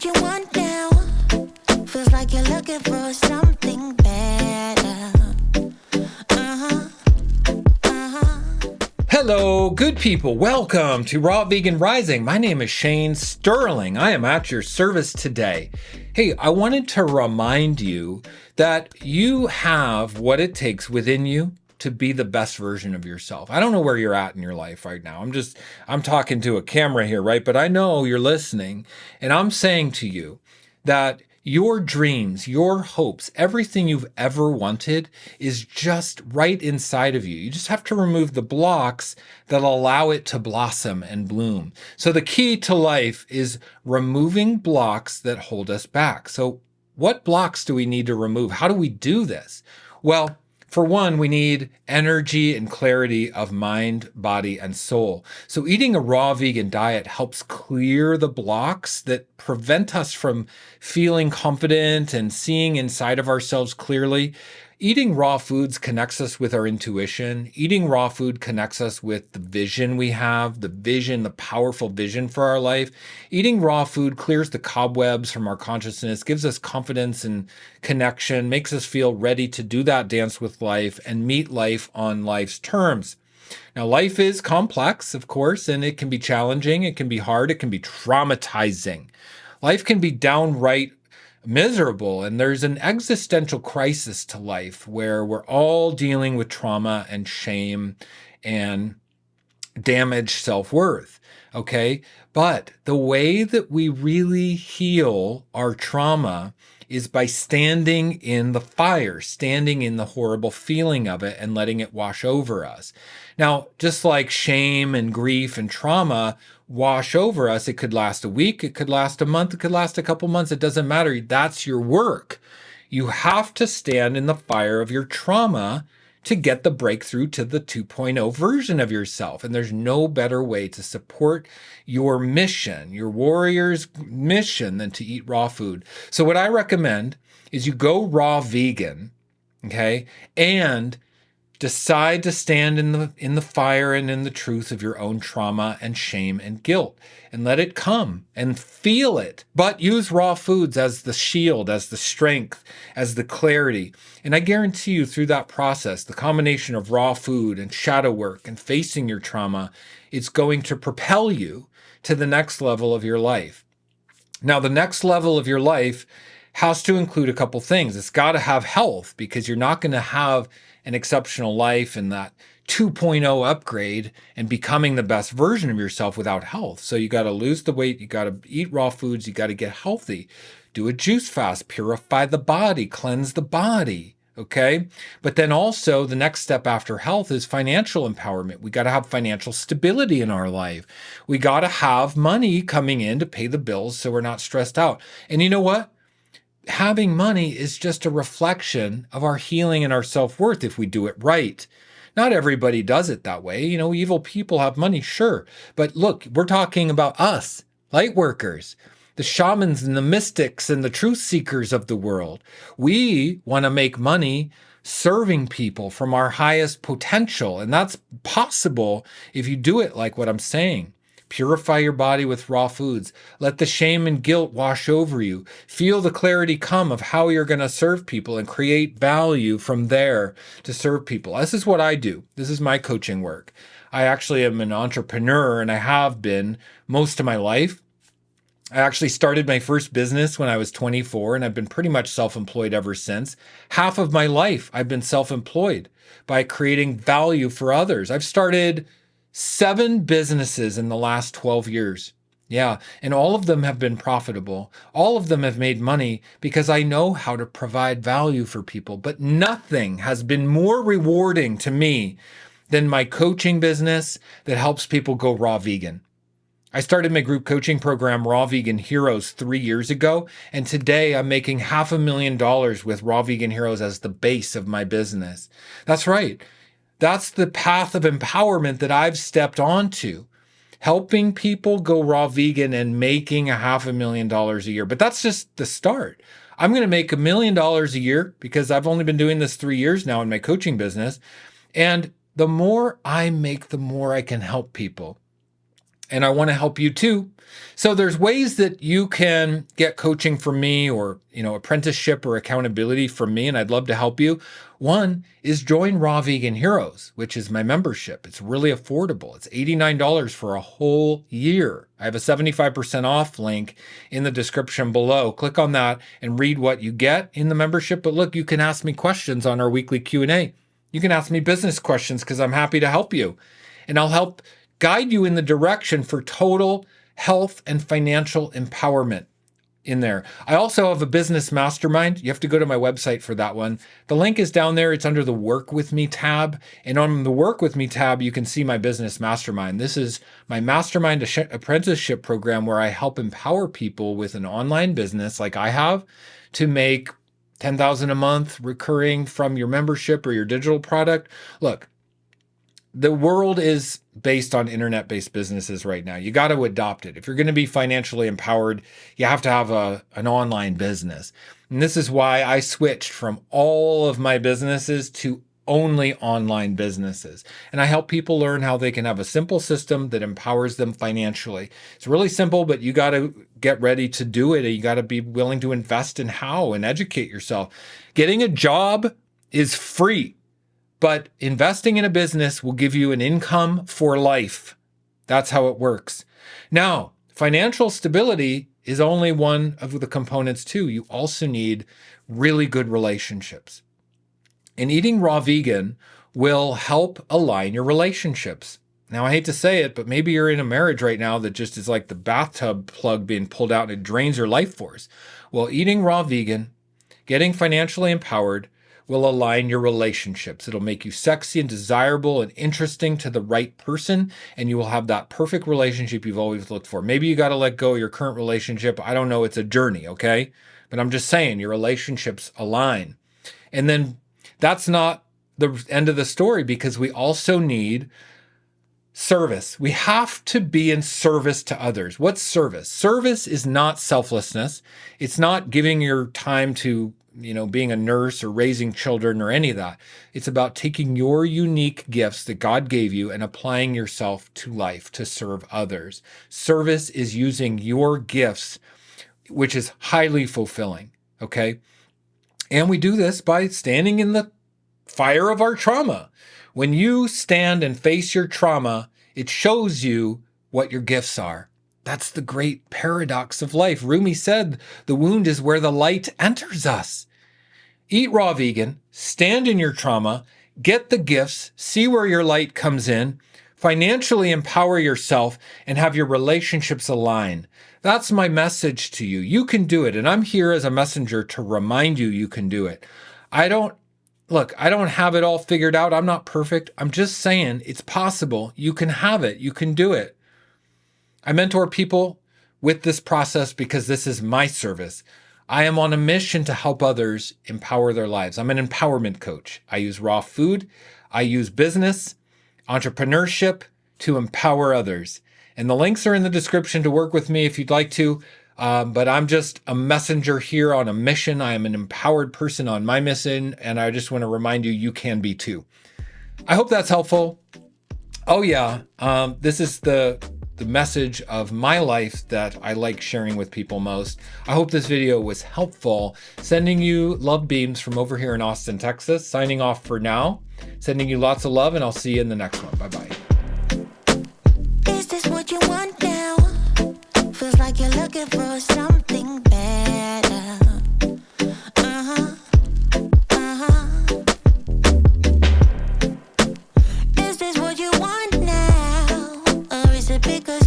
what you want now. Feels like you're looking for something better. Hello, good people. Welcome to Raw Vegan Rising. My name is Shane Sterling. I am at your service today. Hey, I wanted to remind you that you have what it takes within you to be the best version of yourself. I don't know where you're at in your life right now. I'm talking to a camera here, right? But I know you're listening, and I'm saying to you that your dreams, your hopes, everything you've ever wanted is just right inside of you. You just have to remove the blocks that allow it to blossom and bloom. So the key to life is removing blocks that hold us back. So what blocks do we need to remove? How do we do this? Well, for one, we need energy and clarity of mind, body, and soul. So eating a raw vegan diet helps clear the blocks that prevent us from feeling confident and seeing inside of ourselves clearly. Eating raw foods connects us with our intuition. Eating raw food connects us with the vision we have, the powerful vision for our life. Eating raw food clears the cobwebs from our consciousness, gives us confidence and connection, makes us feel ready to do that dance with life and meet life on life's terms. Now, life is complex, of course, and it can be challenging, it can be hard, it can be traumatizing. Life can be downright miserable, and there's an existential crisis to life where we're all dealing with trauma and shame and damaged self-worth. Okay, but the way that we really heal our trauma is by standing in the fire, standing in the horrible feeling of it and letting it wash over us. Now, just like shame and grief and trauma wash over us, it could last a week, it could last a month, it could last a couple months, it doesn't matter. That's your work. You have to stand in the fire of your trauma to get the breakthrough to the 2.0 version of yourself. And there's no better way to support your mission, your warrior's mission, than to eat raw food. So what I recommend is you go raw vegan, okay, and decide to stand in the fire and in the truth of your own trauma and shame and guilt, and let it come and feel it. But use raw foods as the shield, as the strength, as the clarity. And I guarantee you, through that process, the combination of raw food and shadow work and facing your trauma, it's going to propel you to the next level of your life. Now, the next level of your life has to include a couple things. It's got to have health, because you're not going to have an exceptional life and that 2.0 upgrade and becoming the best version of yourself without health. So you got to lose the weight, you got to eat raw foods, you got to get healthy, do a juice fast, purify the body, cleanse the body. Okay. But then also the next step after health is financial empowerment. We got to have financial stability in our life. We got to have money coming in to pay the bills so we're not stressed out. And you know what? Having money is just a reflection of our healing and our self-worth if we do it right. Not everybody does it that way. You know, evil people have money, sure. But look, we're talking about us, light workers, the shamans and the mystics and the truth seekers of the world. We want to make money serving people from our highest potential. And that's possible if you do it like what I'm saying. Purify your body with raw foods. Let the shame and guilt wash over you. Feel the clarity come of how you're going to serve people and create value from there to serve people. This is what I do. This is my coaching work. I actually am an entrepreneur, and I have been most of my life. I actually started my first business when I was 24, and I've been pretty much self-employed ever since. Half of my life, I've been self-employed by creating value for others. I've started 7 businesses in the last 12 years. Yeah, and all of them have been profitable. All of them have made money because I know how to provide value for people. But nothing has been more rewarding to me than my coaching business that helps people go raw vegan. I started my group coaching program, Raw Vegan Heroes, 3 years ago, and today I'm making $500,000 with Raw Vegan Heroes as the base of my business. That's right. That's the path of empowerment that I've stepped onto, helping people go raw vegan and making $500,000 a year. But that's just the start. I'm going to make $1 million a year because I've only been doing this 3 years now in my coaching business. And the more I make, the more I can help people. and I want to help you too. So there's ways that you can get coaching from me or, apprenticeship or accountability from me, and I'd love to help you. One is join Raw Vegan Heroes, which is my membership. It's really affordable. It's $89 for a whole year. I have a 75% off link in the description below. Click on that and read what you get in the membership. But look, you can ask me questions on our weekly Q&A. You can ask me business questions because I'm happy to help you. And I'll help guide you in the direction for total health and financial empowerment in there. I also have a business mastermind. You have to go to my website for that one. The link is down there. It's under the Work With Me tab. And on the Work With Me tab, you can see my business mastermind. This is my mastermind apprenticeship program where I help empower people with an online business like I have to make $10,000 a month recurring from your membership or your digital product. Look, the world is based on internet-based businesses right now. You got to adopt it. If you're going to be financially empowered, you have to have an online business. And this is why I switched from all of my businesses to only online businesses. And I help people learn how they can have a simple system that empowers them financially. It's really simple, but you got to get ready to do it. You got to be willing to invest in how and educate yourself. Getting a job is free. But investing in a business will give you an income for life. That's how it works. Now, financial stability is only one of the components too. You also need really good relationships. And eating raw vegan will help align your relationships. Now, I hate to say it, but maybe you're in a marriage right now that just is like the bathtub plug being pulled out and it drains your life force. Well, eating raw vegan, getting financially empowered, will align your relationships. It'll make you sexy and desirable and interesting to the right person, and you will have that perfect relationship you've always looked for. Maybe you got to let go of your current relationship. I don't know. It's a journey, okay? But I'm just saying your relationships align. And then that's not the end of the story because we also need service. We have to be in service to others. What's service? Service is not selflessness. It's not giving your time to being a nurse or raising children or any of that. It's about taking your unique gifts that God gave you and applying yourself to life to serve others. Service is using your gifts, which is highly fulfilling, okay? And we do this by standing in the fire of our trauma. When you stand and face your trauma, it shows you what your gifts are. That's the great paradox of life. Rumi said, the wound is where the light enters us. Eat raw vegan, stand in your trauma, get the gifts, see where your light comes in, financially empower yourself, and have your relationships align. That's my message to you. You can do it. And I'm here as a messenger to remind you you can do it. I don't have it all figured out. I'm not perfect. I'm just saying it's possible. You can have it. You can do it. I mentor people with this process because this is my service. I am on a mission to help others empower their lives. I'm an empowerment coach. I use raw food. I use business, entrepreneurship to empower others. And the links are in the description to work with me if you'd like to. But I'm just a messenger here on a mission. I am an empowered person on my mission. And I just want to remind you, you can be too. I hope that's helpful. Oh yeah. This is the message of my life that I like sharing with people most. I hope this video was helpful. Sending you love beams from over here in Austin, Texas. Signing off for now. Sending you lots of love, and I'll see you in the next one. Bye-bye. Is this what you want now? Feels like you're looking for something better. Is this what you want now? Or is it because